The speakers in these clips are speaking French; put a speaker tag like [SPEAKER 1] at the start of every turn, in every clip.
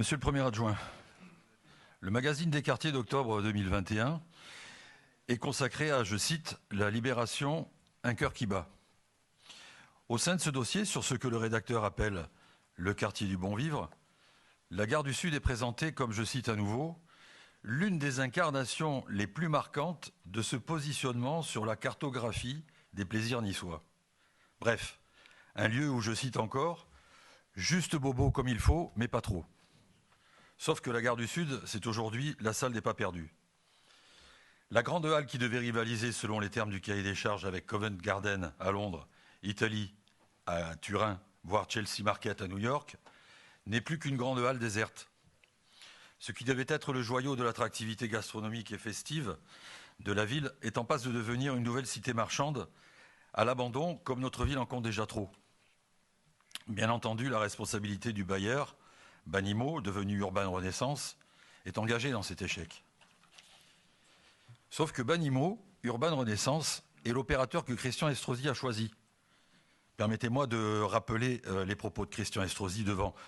[SPEAKER 1] Monsieur le Premier adjoint, le magazine des quartiers d'octobre 2021 est consacré à, je cite, « la libération, un cœur qui bat ». Au sein de ce dossier, sur ce que le rédacteur appelle « le quartier du bon vivre », la gare du Sud est présentée comme, je cite à nouveau, « l'une des incarnations les plus marquantes de ce positionnement sur la cartographie des plaisirs niçois ». Bref, un lieu où, je cite encore, « juste bobo comme il faut, mais pas trop ». Sauf que la gare du Sud, c'est aujourd'hui la salle des pas perdus. La grande halle qui devait rivaliser, selon les termes du cahier des charges, avec Covent Garden à Londres, Italie à Turin, voire Chelsea Market à New York, n'est plus qu'une grande halle déserte. Ce qui devait être le joyau de l'attractivité gastronomique et festive de la ville est en passe de devenir une nouvelle cité marchande à l'abandon, comme notre ville en compte déjà trop. Bien entendu, la responsabilité du bailleur, Banimo, devenu Urban Renaissance, est engagée dans cet échec. Sauf que Banimo, Urban Renaissance, est l'opérateur que Christian Estrosi a choisi. Permettez-moi de rappeler les propos de Christian Estrosi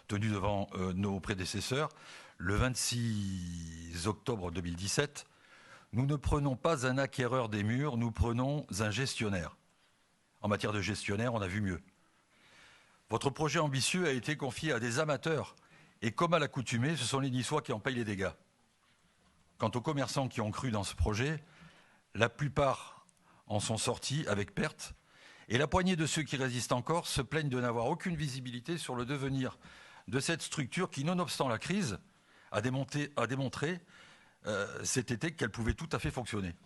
[SPEAKER 1] tenus devant nos prédécesseurs. Le 26 octobre 2017, nous ne prenons pas un acquéreur des murs, nous prenons un gestionnaire. En matière de gestionnaire, on a vu mieux. Votre projet ambitieux a été confié à des amateurs. Et comme à l'accoutumée, ce sont les Niçois qui en payent les dégâts. Quant aux commerçants qui ont cru dans ce projet, la plupart en sont sortis avec perte. Et la poignée de ceux qui résistent encore se plaignent de n'avoir aucune visibilité sur le devenir de cette structure qui, nonobstant la crise, a démontré cet été qu'elle pouvait tout à fait fonctionner.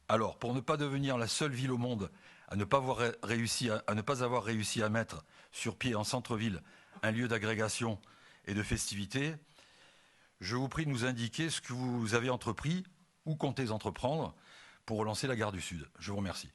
[SPEAKER 1] Alors, pour ne pas devenir la seule ville au monde à ne pas avoir réussi à mettre sur pied en centre-ville un lieu d'agrégation et de festivité, je vous prie de nous indiquer ce que vous avez entrepris ou comptez entreprendre pour relancer la gare du Sud. Je vous remercie.